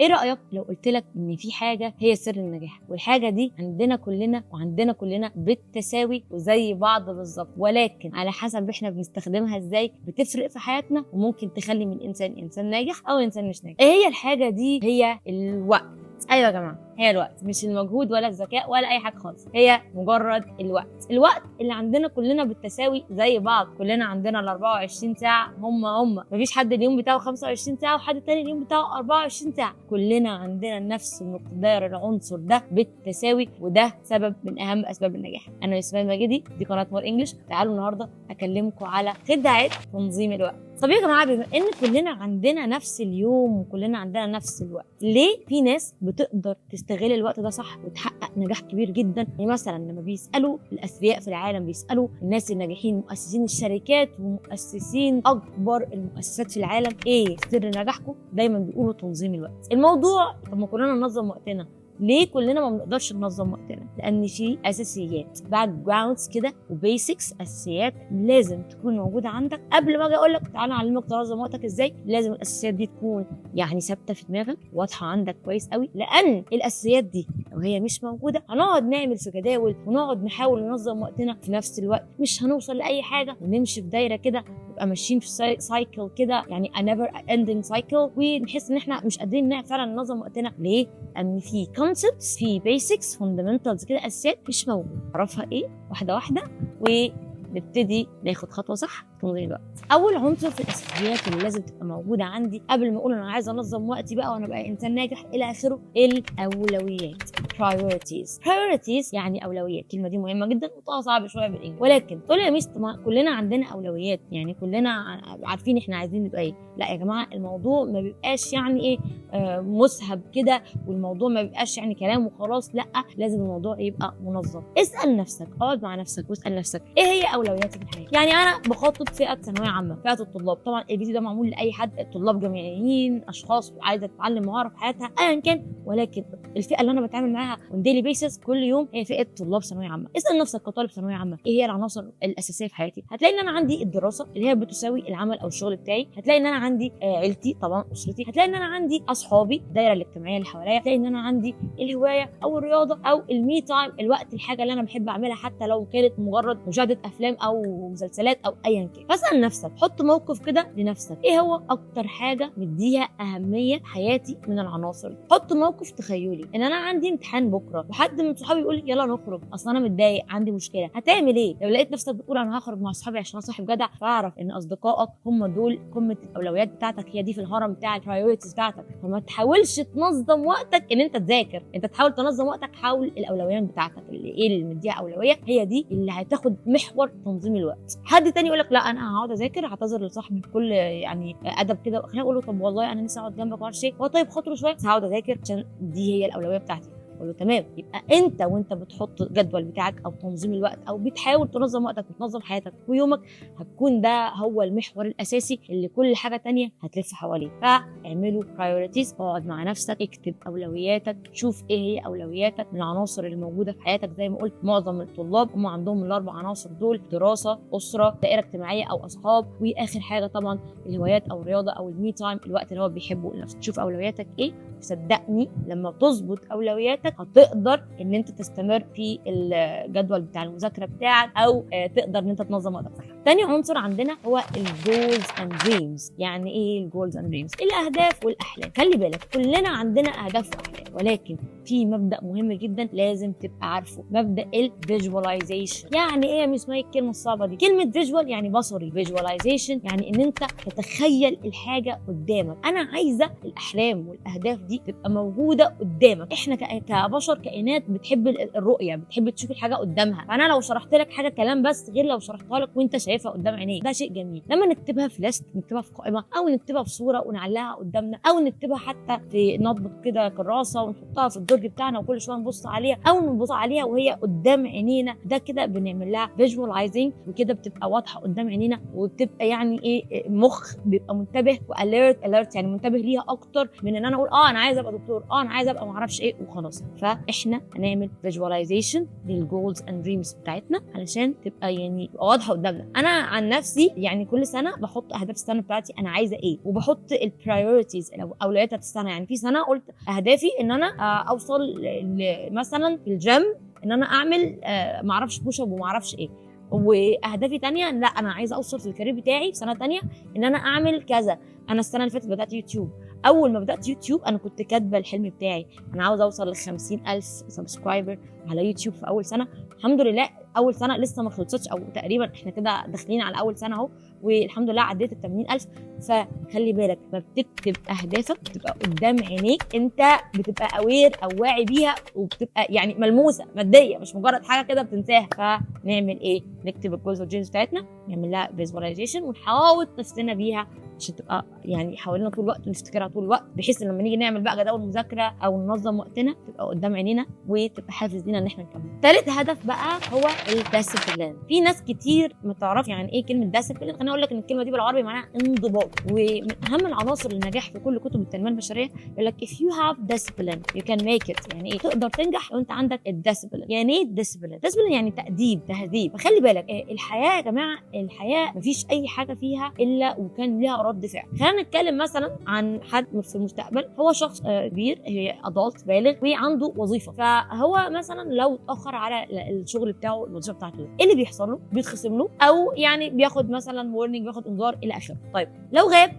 ايه رايك لو قلت لك ان في حاجه هي سر النجاح، والحاجه دي عندنا كلنا بالتساوي وزي بعض بالظبط، ولكن على حسب احنا بنستخدمها ازاي بتفرق في حياتنا، وممكن تخلي من انسان ناجح او انسان مش ناجح. ايه هي الحاجه دي؟ هي الوقت. ايوه يا جماعه، هي الوقت، مش المجهود ولا الذكاء ولا اي حاجه خالص، هي مجرد الوقت اللي عندنا كلنا بالتساوي زي بعض. كلنا عندنا ال 24 ساعه هم مفيش حد اليوم بتاعه 25 ساعه وحد تاني اليوم بتاعه 24 ساعه، كلنا عندنا نفس مقدار العنصر ده بالتساوي، وده سبب من اهم اسباب النجاح. انا ياسمين مجدي، دي قناه مور انجلش. تعالوا النهارده اكلمكم على خدعه تنظيم الوقت. طب يا جماعه، بما ان كلنا عندنا نفس اليوم وكلنا عندنا نفس الوقت، ليه في ناس بتقدر تستغل الوقت ده صح وتحقق نجاح كبير جدا؟ يعني مثلا لما بيسالوا الاثرياء في العالم، بيسالوا الناس الناجحين، مؤسسين الشركات ومؤسسين اكبر المؤسسات في العالم، ايه سر نجاحكم؟ دايما بيقولوا تنظيم الوقت. الموضوع طب ما كلنا ننظم وقتنا، ليه كلنا ما بنقدرش ننظم وقتنا؟ لان في اساسيات، باك جراوندز كده وبيسكس، اساسيات لازم تكون موجوده عندك. قبل ما اجي اقول لك تعالى اعلمك تنظم وقتك ازاي، لازم الاساسيات دي تكون يعني ثابته في دماغك، واضحه عندك كويس قوي، لان الاساسيات دي لو هي مش موجوده هنقعد نعمل في جداول ونقعد نحاول ننظم وقتنا في نفس الوقت، مش هنوصل لاي حاجه ونمشي في دايره كده، نبقى ماشيين في سايكل كده، يعني a never ending cycle، ونحس ان احنا مش قادرين فعلا ننظم وقتنا. ليه؟ لان في concepts، في basics fundamentals كده، اساسيات مش موجوده. نعرفها ايه واحده واحده ونبتدي ناخد خطوه صح في تنظيم الوقت. اول عنصر في الاساسيات اللي لازم تبقى موجوده عندي قبل ما اقول انا عايزه انظم وقتي بقى وانا بقى انسان ناجح الى اخره، الاولويات، priorities يعني اولويات. الكلمه دي مهمه جدا وطبعا صعب شويه بالانجليزي، ولكن تقول يا ميس كلنا عندنا اولويات، يعني كلنا عارفين احنا عايزين نبقى ايه. لا يا جماعه، الموضوع ما بيبقاش يعني ايه مسهب كده، والموضوع ما بيبقاش يعني كلام وخلاص. لا، لازم الموضوع يبقى منظم. اسال نفسك، اقعد مع نفسك واسال نفسك ايه هي اولوياتي في الحياه. يعني انا بخاطب فئه ثانويه عامه، فئه الطلاب. طبعا الفيديو ده معمول لاي حد، طلاب جامعيين، اشخاص عايزه تتعلم مهاره في حياتها ايا كان، ولكن الفئه اللي انا بتعامل معاها اون ديلي بيسز كل يوم هي فئه طلاب ثانويه عامه. اسال نفسك كطالب ثانويه عامه ايه هي العناصر الاساسيه في حياتي. هتلاقي ان انا عندي الدراسه اللي هي بتساوي العمل او الشغل بتاعي، هتلاقي ان انا عندي عيلتي طبعا اسرتي، هتلاقي ان انا عندي اصحابي، الدايره الاجتماعيه اللي حواليا، هتلاقي ان انا عندي الهوايه او الرياضه او المي تايم، الوقت، الحاجه اللي انا بحب اعملها حتى لو كانت مجرد مشاهده افلام او مسلسلات او ايا كان. فاسال نفسك، حط موقف كده لنفسك، ايه هو اكتر حاجه مديها اهميه في حياتي من العناصر دي. حط موقف تخيلي ان انا عندي امتحان بكره وحد من صحابي يقول يلا نخرج، اصل انا متضايق عندي مشكله، هتعمل ايه؟ لو لقيت نفسك بتقول انا هخرج مع صحابي عشان انا صاحب جدع، فاعرف ان اصدقائك هم دول قمه الاولويات بتاعتك، هي دي في الهرم بتاع البرايورتيز بتاعتك. فما تحاولش تنظم وقتك ان انت تذاكر، انت تحاول تنظم وقتك، حاول الاولويات بتاعتك اللي مديها اولويه هي دي اللي هتاخد محور تنظيم الوقت. حد تاني يقول لك لا انا هقعد اذاكر، هعتذر لصاحبي بكل يعني ادب كده، خليني اقول له طب والله انا نفسي اقعد جنبك ما اعرفش ايه، هو طيب خاطره شويه بس هقعد اذاكر عشان دي هي الاولويه بتاعتي. اقول له تمام. يبقى انت وانت بتحط الجدول بتاعك او تنظيم الوقت او بتحاول تنظم وقتك وتنظم حياتك ويومك، هتكون ده هو المحور الاساسي اللي كل حاجه تانية هتلف حواليه. فاعملوا برايورتيز، اقعد مع نفسك، اكتب اولوياتك، شوف ايه هي اولوياتك من العناصر اللي موجوده في حياتك. زي ما قلت معظم الطلاب هم عندهم الاربع عناصر دول، دراسه، اسره، دائره اجتماعيه او اصحاب، واخر حاجه طبعا الهوايات او الرياضه او المي تايم، الوقت اللي هو بيحبه لنفسك. شوف اولوياتك ايه، صدقني لما تظبط اولوياتك هتقدر ان انت تستمر في الجدول بتاع المذاكره بتاعك، او تقدر ان انت تنظم وقتك صح. تاني عنصر عندنا هو الجولز اند دريمز. يعني ايه الجولز اند دريمز؟ الاهداف والاحلام. خلي بالك كلنا عندنا اهداف واحلام، ولكن في مبدا مهم جدا لازم تبقى عارفه، مبدا الفيجواليزيشن. يعني ايه يا مس ماي الكلمه الصعبه دي؟ كلمه فيجوال يعني بصري، فيجواليزيشن يعني ان انت تتخيل الحاجه قدامك. انا عايزه الاحلام والاهداف دي تبقى موجوده قدامك. احنا كبشر كائنات بتحب الرؤيه، بتحب تشوف الحاجه قدامها. فانا لو شرحت لك حاجه كلام بس غير لو شرحتها لك وانت شايفها قدام عينيك، ده شيء جميل. لما نكتبها في ليست، نكتبها في قائمه، او نكتبها في صوره ونعلقها قدامنا، او نكتبها حتى في نوت كده كراسه ونحطها في الدرج بتاعنا وكل شويه نبص عليها، او نبص عليها وهي قدام عينينا، ده كده بنعمل لها فيجواليزنج، وكده بتبقى واضحه قدام عينينا، وبتبقى يعني ايه، مخ بيبقى منتبه واليرت يعني منتبه ليها اكتر من ان انا اقول انا عايز ابقى دكتور، انا عايز ابقى ما اعرفش ايه وخلاص. فاحنا هنعمل فيجواليزيشن للجولز اند دريمز بتاعتنا علشان تبقى يعني واضحه قدامنا. انا عن نفسي يعني كل سنه بحط اهداف السنه بتاعتي انا عايزه ايه، وبحط البرايورتيز الاولويات السنه. يعني في سنه قلت اهدافي ان انا اوصل مثلا في الجيم ان انا اعمل معرفش بوش اب ومعرفش ايه، واهدافي تانية لا انا عايزه اوصل في الكارير بتاعي في سنه تانية ان انا اعمل كذا. انا السنه اللي فاتت بدات يوتيوب، اول ما بدات يوتيوب انا كنت كاتبه الحلم بتاعي انا عاوزه اوصل ل50,000 سبسكرايبر على يوتيوب في اول سنه. الحمد لله اول سنه لسه ما خلصتش، او تقريبا احنا كده داخلين على اول سنه اهو، والحمد لله عديت ال80,000. فخلي بالك ما بتكتب اهدافك بتبقى قدام عينيك، انت بتبقى اوير او واعي بيها، وبتبقى يعني ملموسه ماديه مش مجرد حاجه كده بتنساها. فنعمل ايه؟ نكتب الجولز والدريمز بتاعتنا، نعمل لها فيزواليزيشن ونحاول نفسنا بيها عشان تبقى يعني حوالينا طول الوقت ونفتكرها طول الوقت، بحيث ان لما نيجي نعمل بقى جدول مذاكره او ننظم وقتنا تبقى قدام عينينا وتبقى حافز لينا ان احنا نكمل. ثالث هدف بقى هو الديسيبلين. في ناس كتير ما تعرف يعني ايه كلمه ديسيبلين. خليني اقول لك ان الكلمه دي بالعربي معناها انضباط، ومن اهم العناصر النجاح في كل كتب التنميه البشريه يقول لك if you have discipline you can make it. يعني ايه؟ تقدر تنجح لو انت عندك الديسيبلين. يعني ايه الديسيبلين؟ الديسيبلين يعني تأديب تهذيب. فخلي بالك الحياه يا جماعه، الحياه مفيش اي حاجه فيها الا وكان ليها رد فعل. خلينا نتكلم مثلا عن حد في المستقبل، هو شخص كبير، هي ادلت بالغ وعنده وظيفه، فهو مثلا لو اتاخر على الشغل بتاعه الوظيفه بتاعته، ايه اللي بيحصل له؟ بيتخصم له، او يعني بياخد مثلا وورنينج، بياخد انذار الى اخره. طيب لو غاب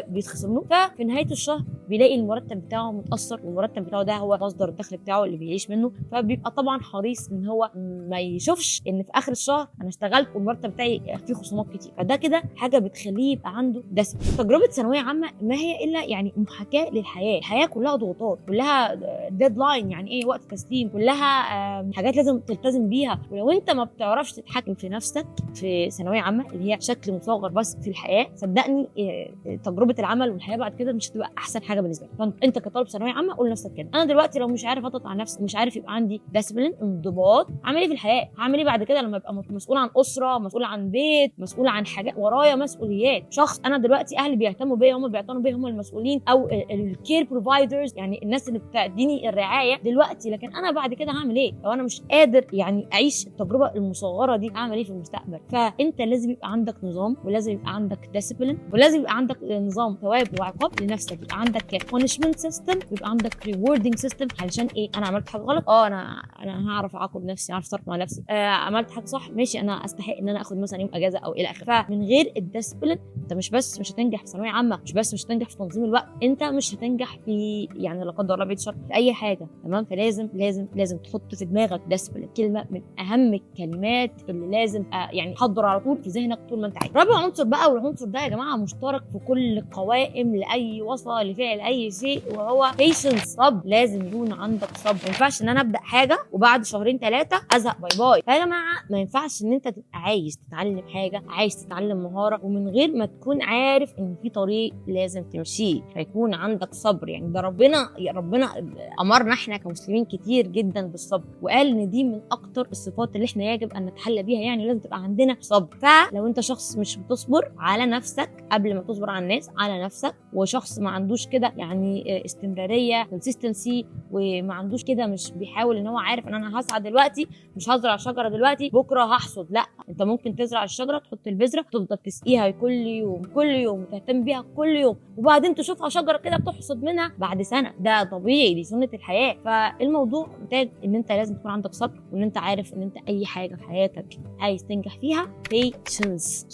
بيتخصم له، ففي نهايه الشهر بيلاقي المرتب بتاعه متاثر، والمرتب بتاعه ده هو مصدر الدخل بتاعه اللي بيعيش منه، فبيبقى طبعا حريص ان هو ما يشوفش ان في اخر الشهر انا اشتغلت والمرتب بتاعي فيه خصومات كتير. فده كده حاجه بتخليه يبقى عنده دسم. تجربه ثانويه عامه ما هي الا يعني محاكاه للحياه. الحياه كلها ضغوطات، كلها ديدلاين، يعني ايه وقت تسليم، كلها حاجات لازم تلتزم بيها. ولو انت ما بتعرفش تتحكم في نفسك في ثانويه عامه اللي هي شكل مصغر بس في الحياه، صدقني تجربه العمل والحياه بعد كده مش هتبقى احسن حاجه بالنسبه لك. فانت كطالب ثانويه عامه قول لنفسك كده، انا دلوقتي لو مش عارف اضغط على نفسي، مش عارف يبقى عندي ديسبلين انضباط، هعمل ايه في الحياه؟ هعمل ايه بعد كده لما ابقى مسؤول عن اسره، مسؤول عن بيت، مسؤول عن حاجات ورايا مسؤوليات؟ شخص انا دلوقتي اهلي بيهتموا بيا، هم بيعتنوا بيا، هم المسؤولين، او الكير بروفايدرز يعني الناس اللي بتديني الرعايه دلوقتي، لكن انا بعد كده هعمل ايه لو انا مش قادر يعني اعيش التجربه المصغره دي؟ هعمل ايه في المستقبل؟ فانت لازم يبقى عندك نظام، ولازم يبقى عندك ديسيبلين، ولازم يبقى عندك نظام ثواب وعقاب لنفسك، يبقى عندك بونشمنت سيستم، يبقى عندك ريوردنج سيستم. علشان ايه؟ انا عملت حاجه غلط، انا هعرف اعاقب نفسي، هعرف اتصرف مع نفسي. عملت حاجه صح، ماشي، انا استحق ان انا اخد مثلا يوم اجازه او الى اخره. فمن غير الديسيبلين انت مش بس مش هتنجح في ثانويه عامه، مش بس مش هتنجح في تنظيم الوقت، انت مش هتنجح في يعني لا قدر الله بعيد الشر في اي حاجه. تمام؟ فلازم لازم لازم تحط في دماغك ديسيبلين، كلمه من اهم الكلمات اللي لازم يعني حضر على طول في ذهنك طول ما انت عايز. رابع عنصر بقى، والعنصر ده يا جماعه مشترك في كل القوائم لاي وصفه لفعل اي شيء، وهو patience. صبر. لازم يكون عندك صبر. ما ينفعش ان انا ابدا حاجه وبعد شهرين 3 ازهق باي باي. فيا جماعه ما ينفعش ان انت تبقى عايز تتعلم حاجه، عايز تتعلم مهاره، ومن غير ما تكون عارف ان في طريق لازم تمشيه، فيكون عندك صبر. يعني ده ربنا امرنا احنا كمسلمين كتير جدا بالصبر، وقال ان دي من اكتر الصفات اللي احنا يجب ان نتحلى بيها، يعني لازم تبقى عندنا صبر. فلو انت شخص مش بتصبر على نفسك قبل ما تصبر على الناس، على نفسك، وشخص ما عندوش كده يعني استمراريه consistency، وما عندوش كده مش بيحاول ان هو عارف ان انا هسعى دلوقتي، مش هزرع شجره دلوقتي بكره هحصد، لا، انت ممكن تزرع الشجره، تحط البذره، تفضل تسقيها كل يوم كل يوم، وتهتم بيها كل يوم، وبعدين تشوفها شجره كده بتحصد منها بعد سنه. ده طبيعي، دي سنه الحياه. فالموضوع محتاج ان انت لازم تكون عندك صبر، وان انت عارف ان انت اي حاجه في حياتك عايز تنجح فيها patience،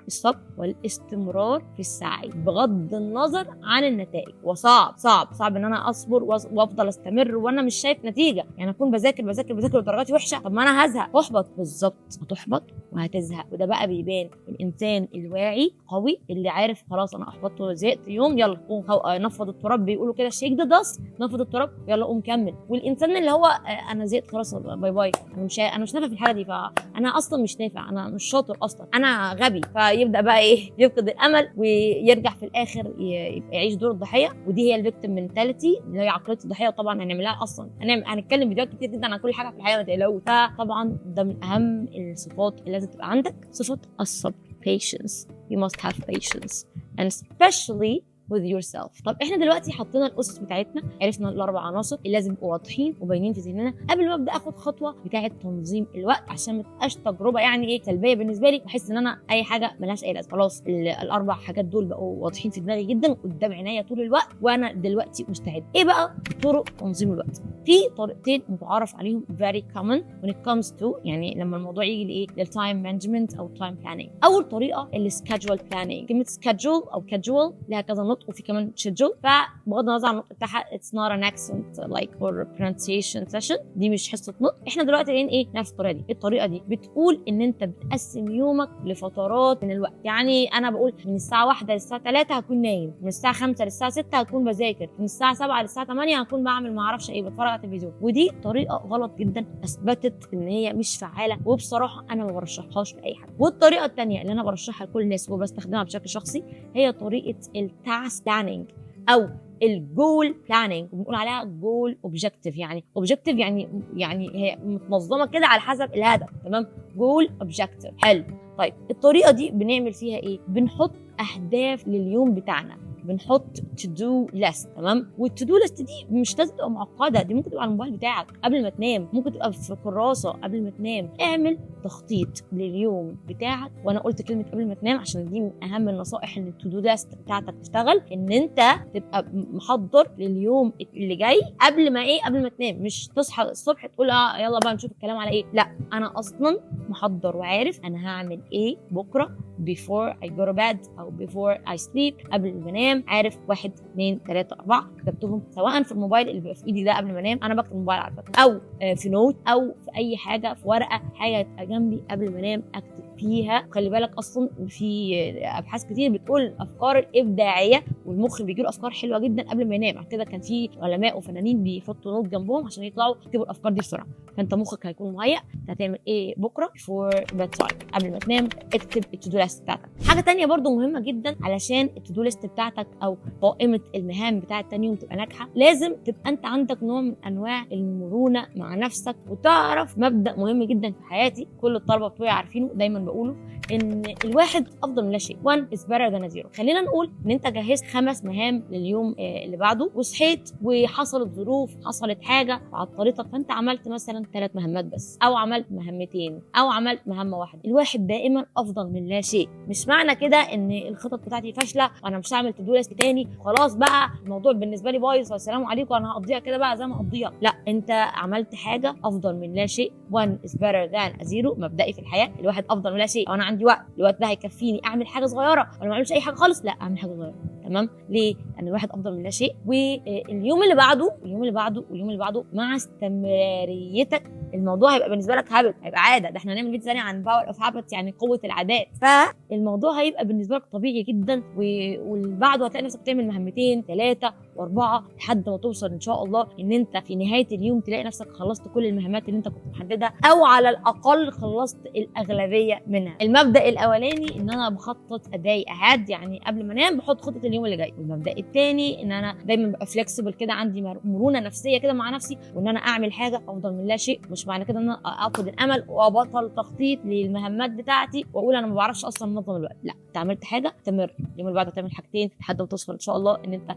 الصبر والاستمرار في السعي بغض النظر عن النتائج. وصعب صعب ان انا اصبر وافضل استمر وانا مش شايف نتيجه. يعني اكون بذاكر ودرجاتي وحشه، طب ما انا هزهق، احبط. بالظبط، هتحبط وهتزهق. وده بقى بيبان الانسان الواعي قوي اللي عارف خلاص انا احبطت وزهقت يوم، يلا قوم نفض التراب، بيقولوا كده شيك ذا داست، نفض التراب، يلا قوم كمل. والانسان اللي هو انا زهقت خلاص باي باي، انا مش نافع في الحاجه دي، فانا اصلا مش نافع، انا مش شاطر اصلا، انا غبي. فيبدا بقى ايه؟ يفقد الامل ويرجع في الاخر يبقى يعيش دور الضحيه. ودي هي الفيكتيم منتاليتي اللي هي عقليه الضحيه. وطبعا هنعملها اصلا، هنتكلم فيديوهات كتير جدا عن كل حاجه في الحياه، ما تقلقوش. فطبعا ده من اهم الصفات اللي لازم تبقى عندك، صفه الصبر. patience. You must have patience, and especially with yourself. طب احنا دلوقتي حطينا الاسس بتاعتنا، عرفنا الاربع عناصر اللي لازم يبقوا واضحين وباينين في ذهننا قبل ما ابدا اخد خطوه بتاعه تنظيم الوقت، عشان ما تبقاش تجربه يعني ايه سلبيه بالنسبه لي، بحس ان انا اي حاجه ملهاش اي لازمه. خلاص الاربع حاجات دول بقوا واضحين في دماغي جدا قدام عينيا طول الوقت، وانا دلوقتي مستعد. ايه بقى طرق تنظيم الوقت؟ في طريقتين متعارف عليهم very common when it comes to يعني لما الموضوع يجي لايه للتايم مانجمنت او تايم بلاننج. اول طريقه السكادجول بلاننج. كلمه سكادجول او كاجوال لها كذا نطق، وفي كمان شيدجول، فبغض النظر عن النطق بتاعها it's not an accent like or pronunciation session، دي مش حصه نطق. احنا دلوقتي جايين ايه نفس الطريقه دي. الطريقه دي بتقول ان انت بتقسم يومك لفترات من الوقت. يعني انا بقول من الساعه 1 للساعه 3 هكون نايم، من الساعه 5 للساعه 6 هكون بذاكر، من الساعه 7 للساعه 8 هكون بعمل ما اعرفش ايه، بتفرج على التلفزيون. ودي طريقه غلط جدا، اثبتت ان هي مش فعاله، وبصراحه انا ما برشحهاش لاي حد. والطريقه الثانيه اللي انا برشحها لكل الناس وبستخدمها بشكل شخصي هي طريقه التاسك بلاننج او الجول بلاننج، وبنقول عليها جول اوبجكتيف. يعني اوبجكتيف يعني هي متنظمه كده على حسب الهدف، تمام؟ جول اوبجكتيف. حلو. طيب الطريقه دي بنعمل فيها ايه؟ بنحط اهداف لليوم بتاعنا، بنحط تو دو ليست، تمام؟ والتو دو ليست دي مش لازم تبقى معقده، دي ممكن تبقى على الموبايل بتاعك قبل ما تنام، ممكن تبقى في كراسه قبل ما تنام. اعمل تخطيط لليوم بتاعك، وانا قلت كلمه قبل ما تنام عشان دي من اهم النصائح ان التو دو ليست بتاعتك تشتغل، ان انت تبقى محضر لليوم اللي جاي قبل ما تنام. مش تصحى الصبح تقول يلا بقى نشوف الكلام على ايه، لا، انا اصلا محضر وعارف انا هعمل ايه بكره before I go to bed او before I sleep، قبل ما انام عارف 1 2 3 4 كتبتهم، سواء في الموبال اللي بيبقى في ايدي ده قبل ما انام، انا بكتب الموبايل على فكره، او في نوت، او في اي حاجه، في ورقه، حاجه تبقى جنبي قبل ما انام اكتب فيها. خلي بالك اصلا في ابحاث كتير بتقول الافكار الابداعيه والمخ بيجي له افكار حلوه جدا قبل ما ينام. عشان كده كان في علماء وفنانين بيحطوا نوت جنبهم عشان يطلعوا يكتبوا الافكار دي بسرعه. فانت مخك هيكون مهيأ انت هتعمل ايه بكره before bedtime، قبل ما تنام اكتب التو دو ليست بتاعتك. حاجه تانية برضو مهمه جدا علشان التو دو ليست بتاعتك او قائمه المهام بتاعت تاني يوم تبقى ناجحه، لازم تبقى انت عندك نوع من انواع المرونه مع نفسك، وتعرف مبدا مهم جدا في حياتي كل الطلبه بتوعي عارفينه، دايما بقوله ان الواحد افضل من لا شيء. 1 is better than a zero. خلينا نقول ان انت جهزت 5 مهام لليوم اللي بعده، وصحيت وحصلت ظروف، حصلت حاجه عطلتك، فانت عملت مثلا 3 مهمات بس، او عملت مهمتين، او عملت مهمه واحده. الواحد دائما افضل من لا شيء. مش معنى كده ان الخطط بتاعتي فاشله وانا مش هعمل تو دو ليست تاني خلاص بقى الموضوع بالنسبه لي بايظ والسلام عليكم انا هقضيها كده بقى زي ما اقضيها. لا، انت عملت حاجه افضل من لا شيء. 1 is better than a zero مبدئي في الحياه. الواحد افضل من لا شيء. وانا عندي وقت، الوقت ده هيكفيني اعمل حاجه صغيره ولا ما اعملش اي حاجه خالص؟ لا، اعمل حاجه صغيره. تمام؟ ليه؟ لان الواحد افضل من لا شيء. واليوم اللي بعده واليوم اللي بعده واليوم اللي بعده مع استمراريتك الموضوع هيبقى بالنسبه لك هابت، هيبقى عاده. ده احنا هنعمل فيديو ثاني عن باور اوف هابت، يعني قوه العادات. فالموضوع هيبقى بالنسبه لك طبيعي جدا، واللي بعده هتلاقي نفسك بتعمل مهمتين 3 و4 لحد ما توصل ان شاء الله ان انت في نهايه اليوم تلاقي نفسك خلصت كل المهمات اللي انت كنت محددها، او على الاقل خلصت الاغلبيه منها. المبدا الاولاني ان انا بخطط اداي اهاد، يعني قبل ما انام بحط خطه اليوم اللي جاي. والمبدا الثاني ان انا دايما ببقى فليكسبل كده، عندي مرونه نفسيه كده مع نفسي، وان انا اعمل حاجه افضل من لا شيء. مش معنى كده ان انا افقد الامل وابطل تخطيط للمهمات بتاعتي واقول انا ما بعرفش اصلا انظم الوقت. لا، انت عملت حاجه استمر، اليوم اللي بعده تعمل حاجتين لحد ما توصل ان شاء الله ان انت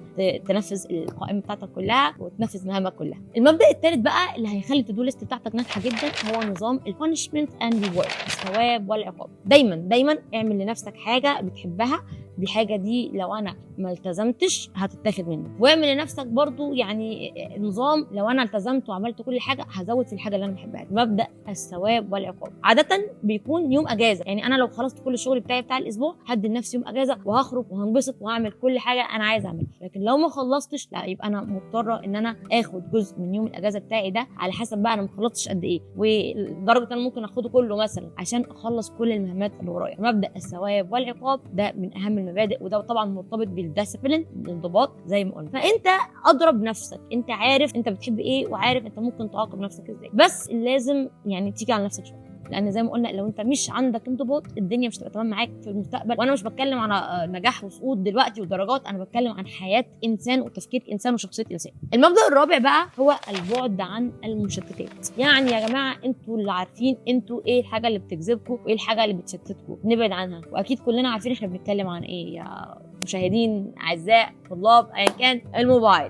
تنفذ القائمه بتاعتك كلها وتنفذ مهامك كلها. المبدا الثالث بقى اللي هيخلي التو-دو ليست بتاعتك ناجحه جدا هو نظام البانشمنت اند ريورد، الثواب والعقاب. دايما اعمل لنفسك حاجه بتحبها، دي حاجه دي لو انا ما التزمتش هتتاخد مني. واعمل لنفسك برضو يعني نظام، لو انا التزمت وعملت كل حاجه هزود في الحاجه اللي انا بحبها. مبدا الثواب والعقاب عاده بيكون يوم اجازه، يعني انا لو خلصت كل الشغل بتاعي بتاع الاسبوع هدي لنفسي يوم اجازه وهخرج وهنبسط وهعمل كل حاجه انا عايزه اعملها. لكن لو ما خلصتش لا، يبقى انا مضطره ان انا اخد جزء من يوم الاجازه بتاعي ده على حسب بقى انا ما خلصتش قد ايه، ولدرجه انا ممكن اخده كله مثلا عشان اخلص كل المهمات اللي ورايا. مبدا الثواب والعقاب ده من اهم المبادئ، وده طبعا مرتبط بالديسيبلين، الانضباط زي ما قلنا. فانت اضرب نفسك، انت عارف انت بتحب ايه وعارف انت ممكن تعاقب نفسك ازاي، بس لازم يعني تيجي على نفسك شويه، لان زي ما قلنا لو انت مش عندك انضباط الدنيا مش هتبقى تمام معاك في المستقبل. وانا مش بتكلم عن نجاح وسقوط دلوقتي ودرجات، انا بتكلم عن حياه انسان وتفكير انسان وشخصيه انسان. المبدا الرابع بقى هو البعد عن المشتتات. يعني يا جماعه انتوا اللي عارفين انتوا ايه الحاجه اللي بتجذبكم وايه الحاجه اللي بتشتتكم، نبعد عنها. واكيد كلنا عارفين احنا بنتكلم عن ايه مشاهدين اعزاء طلاب ايا كان،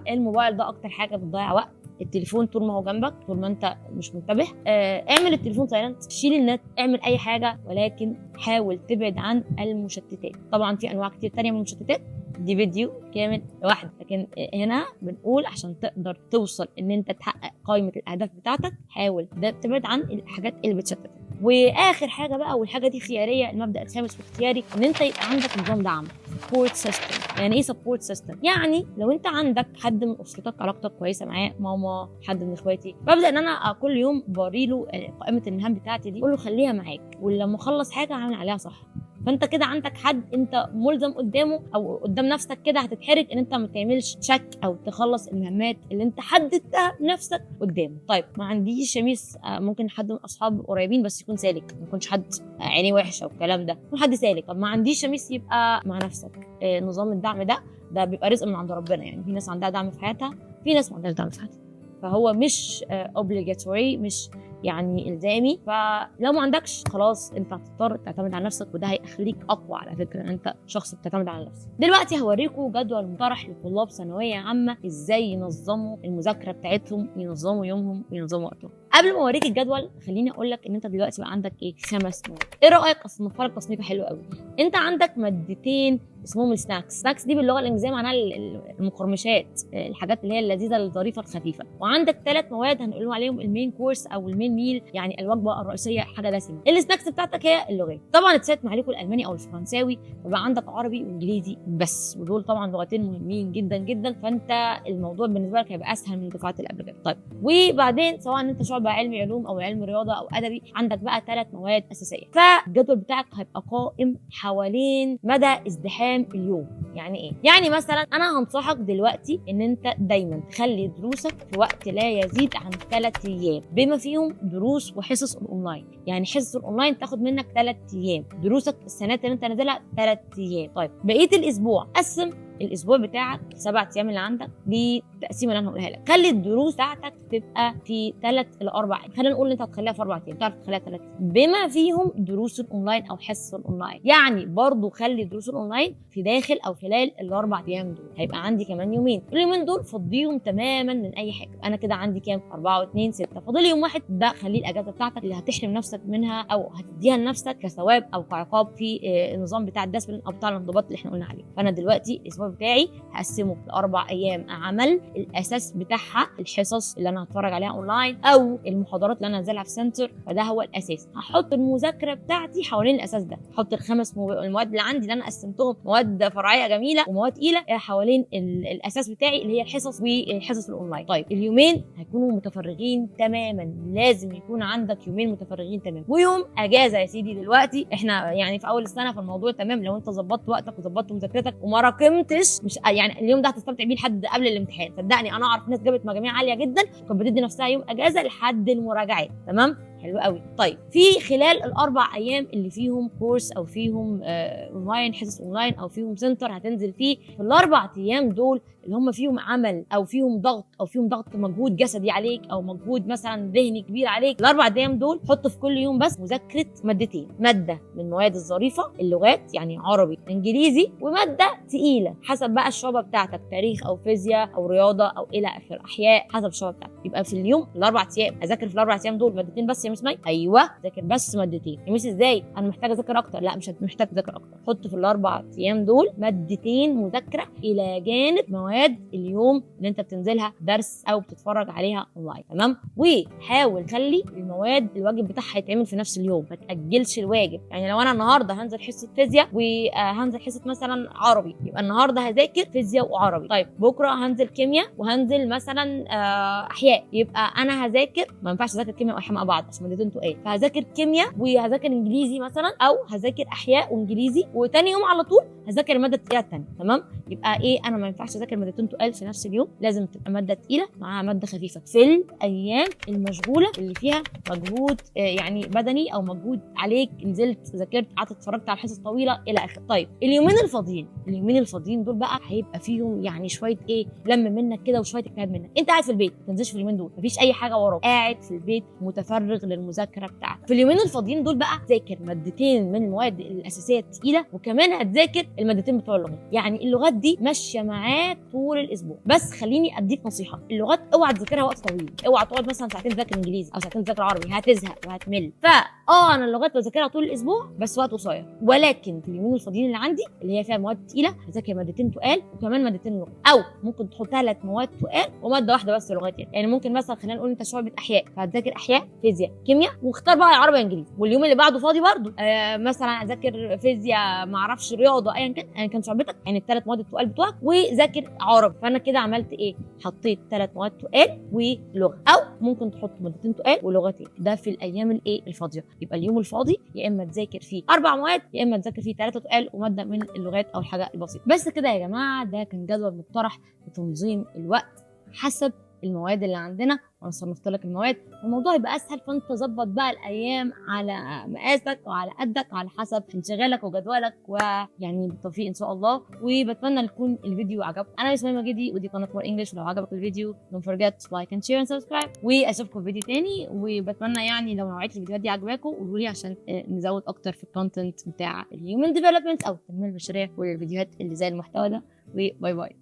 الموبايل ده اكتر حاجه بتضيع وقت. التليفون طول ما هو جنبك، طول ما انت مش منتبه، اعمل التليفون سايلنت، شيل النت، اعمل اي حاجه، ولكن حاول تبعد عن المشتتات. طبعا في انواع كتير تانية من المشتتات، دي فيديو كامل لوحده، لكن هنا بنقول عشان تقدر توصل ان انت تحقق قائمه الاهداف بتاعتك، حاول تبعد عن الحاجات اللي بتشتتك. واخر حاجه بقى، والحاجه دي خياريه، المبدا الخامس واختياري، ان انت يبقى عندك نظام دعم، سبورت سيستم. يعني ايه سبورت سيستم؟ يعني لو انت عندك حد من اسرتك علاقتك كويسه معاه، ماما، حد من اخواتي، ببدا ان انا كل يوم بوري له قائمه المهام بتاعتي دي، اقول له خليها معاك، ولما اخلص حاجه هعمل عليها صح. فانت كده عندك حد انت ملزم قدامه او قدام نفسك كده هتتحرج ان انت ما تعملش تشيك او تخلص المهمات اللي انت حددتها بنفسك قدامه. طيب ما عنديش يا ميس، ممكن حد من اصحاب قريبين بس يكون سالك، ما يكونش حد عينيه وحشه والكلام ده، يكون حد سالك. طب ما عنديش يا ميس، يبقى مع نفسك. نظام الدعم ده بيبقى رزق من عند ربنا. يعني في ناس عندها دعم في حياتها، في ناس ما عندهاش دعم في حياتها، فهو مش obligatory، مش يعني الزامي. فلو ما عندكش خلاص انت هتضطر تعتمد على نفسك، وده هيخليك اقوى على فكره ان انت شخص بتعتمد على نفسك. دلوقتي هوريكم جدول مقترح لطلاب ثانويه عامه ازاي ينظموا المذاكره بتاعتهم، ينظموا يومهم، وينظموا وقتهم. قبل ما اوريك الجدول خليني اقول لك ان انت دلوقتي بقى عندك 5 مواد. ايه رايك اصنفها لك تصنيفه حلوه قوي؟ انت عندك مادتين اسمهم السناكس دي باللغه الانجليزيه معناها المقرمشات، الحاجات اللي هي اللذيذه الظريفه الخفيفه. وعندك 3 مواد هنقول عليهم المين كورس او المين ميل، يعني الوجبه الرئيسيه، حاجه دسمه. السناكس بتاعتك هي اللغات. طبعا اتسالت عليكم الالماني او الفرنساوي، فبقى عندك عربي وانجليزي بس، ودول طبعا لغتين مهمين جدا جدا، فانت الموضوع بالنسبه لك هيبقى اسهل من الدفعات اللي قبل كده. طيب وبعدين سواء انت شعبه علمي علوم او علم رياضه او ادبي، عندك بقى 3 مواد اساسيه. فالجدول بتاعك هيبقى قائم حوالين مدى ازدحام اليوم. يعني ايه؟ يعني مثلا انا هنصحك دلوقتي ان انت دايما تخلي دروسك في وقت لا يزيد عن 3 ايام، بما فيهم دروس وحصص الاونلاين. يعني حصص الاونلاين تاخد منك 3 ايام، دروسك السنات اللي انت نازلها 3 ايام. طيب بقيه الاسبوع قسم الاسبوع بتاعك 7 ايام اللي عندك للتقسيمه اللي انا هقولها لك. خلي الدروس بتاعتك تبقى في 3 إلى 4 ايام. خلينا نقول انت هتخليها في 4 ايام، تعرف تخليها 3 بما فيهم دروس الاونلاين او حصص الاونلاين. يعني برضو خلي دروس الاونلاين في داخل او خلال ال4 ايام دول. هيبقى عندي كمان يومين، اليومين دول فضيهم تماما من اي حاجه. انا كده عندي كام؟ 4 و2 6، فاضل يوم واحد، ده خليه الاجازه بتاعتك اللي هتحرم نفسك منها او هتديها لنفسك كثواب او كعقاب في النظام بتاع الديسبلين او بتاع الانضباط اللي احنا قلنا عليه. فانا دلوقتي الاسبوع بتاعي هقسمه ل4 ايام عمل، الاساس بتاعها الحصص اللي انا هتفرج عليها اونلاين او المحاضرات اللي انا هنزلها في سنتر، فده هو الاساس. هحط المذاكره بتاعتي حوالين الاساس ده، هحط ال5 المواد اللي عندي اللي انا قسمتهم مواد فرعيه جميله ومواد تقيله حوالين الاساس بتاعي اللي هي الحصص وحصص الاونلاين. طيب اليومين هيكونوا متفرغين تماما، لازم يكون عندك يومين متفرغين تمام، ويوم اجازه يا سيدي. دلوقتي احنا يعني في اول السنه، فالموضوع تمام لو انت ظبطت وقتك وظبطت مذاكرتك وما راكمتش، مش يعني اليوم ده هتستمتع بيه لحد قبل الامتحان. صدقني انا اعرف ناس جابت مجاميع عاليه جدا وكانت بتدي نفسها يوم اجازه لحد المراجعات. تمام، حلو قوي. طيب في خلال ال4 ايام اللي فيهم كورس او فيهم اونلاين، حصص اونلاين او فيهم سنتر هتنزل فيه، في ال4 ايام دول اللي هم فيهم عمل او فيهم ضغط او فيهم ضغط مجهود جسدي عليك او مجهود مثلا ذهني كبير عليك، ال4 ايام دول حط في كل يوم بس مذاكره مادتين، ماده من المواد الظريفه اللغات يعني عربي انجليزي، وماده تقيله حسب بقى الشعبه بتاعتك، تاريخ او فيزياء او رياضه او الى اخره، احياء، حسب الشعبه بتاعتك. يبقى في اليوم ال4 ايام اذاكر في ال4 ايام دول مادتين بس يا مس مي. ايوه ذاكر بس مادتين. يا مس ازاي؟ انا محتاجه اذاكر اكتر. لا مش محتاج تذاكر اكتر، حط في ال4 ايام دول مادتين مذاكره الى جانب مواد اليوم اللي انت بتنزلها درس او بتتفرج عليها اونلاين. تمام، وحاول خلي المواد الواجب بتاعها يتعمل في نفس اليوم، ما تاجلش الواجب. يعني لو انا النهارده هنزل حصه فيزياء وهنزل حصه مثلا عربي، يبقى النهارده هذاكر فيزياء وعربي. طيب بكره هنزل كيمياء وهنزل مثلا احياء، يبقى انا هذاكر، ما ينفعش اذاكر كيمياء واحياء مع بعض عشان مادتين تقال، فهذاكر كيمياء وهذاكر انجليزي مثلا، او هذاكر احياء وانجليزي، وتاني يوم على طول هذاكر الماده الثقيله الثانيه. تمام، يبقى ايه، انا ما ينفعش اذاكر مادتين تقال في نفس اليوم، لازم تبقى ماده تقيله معاها ماده خفيفه في الايام المشغوله اللي فيها مجهود يعني بدني او مجهود عليك، نزلت ذاكرت قعدت اتفرجت على حصص طويله الى اخره. طيب اليومين الفاضيين دول بقى هيبقى فيهم يعني شويه لم منك كده وشويه اجتهاد منك. انت قاعد في البيت ما تنزلش في اليومين دول، مفيش اي حاجه وراك، قاعد في البيت متفرغ للمذاكره بتاعتك. في اليومين الفاضيين دول بقى ذاكر مادتين من المواد الاساسيه الثقيله، وكمان هتذاكر المادتين بتوع اللغات. يعني اللغات دي ماشيه معاك طول الاسبوع. بس خليني اديك نصيحه، اللغات اوعى تذاكرها وقت طويل، اوعى تقعد مثلا ساعتين تذاكر انجليزي او ساعتين تذاكر عربي، هتزهق وهتمل. انا اللغات بذاكرها طول الاسبوع بس وقت قصير، ولكن في اليومين الفاضيين اللي عندي اللي هي فيها مواد تقيله هذاكر مادتين تقال وكمان مادتين لغات، او ممكن تحط 3 مواد تقال وماده واحده بس لغات. يعني ممكن مثلا خلينا نقول انت شعبة احياء فهتذاكر احياء فيزياء كيمياء، واختار بقى عربي انجليزي، واليوم اللي بعده فاضي برضه مثلا اذاكر فيزياء ما اعرفش رياضه ايا كان شعبتك، يعني ال3 مواد التقال بتوعك، وذاكر عربي. فانا كده عملت ايه؟ حطيت 3 مواد تقال ولغه، او ممكن تحط مادتين تقال ولغتين. ده في الايام الفاضيه. يبقى اليوم الفاضي يا اما تذاكر فيه 4 مواد يا اما تذاكر فيه 3 تقال وماده من اللغات او الحاجه البسيطه. بس كده يا جماعه، ده كان جدول مقترح لتنظيم الوقت حسب المواد اللي عندنا، وانا صنفت لك المواد. الموضوع يبقى اسهل، فانت ظبط بقى الايام على مقاسك وعلى قدك على حسب انشغالك وجدولك، ويعني بالتوفيق ان شاء الله. وبتمنى يكون الفيديو عجبك. انا اسمي مجدي ودي قناه مور انجلش. ولو عجبك الفيديو don't forget to like and share and subscribe، واشوفكم في فيديو تاني. وبتمنى يعني لو نوعيه الفيديوهات دي عجباكم قولوا لي عشان نزود اكتر في الكونتنت بتاع الهيومن ديفلوبمنت او التنميه البشريه والفيديوهات اللي زي المحتوى ده. وباي باي.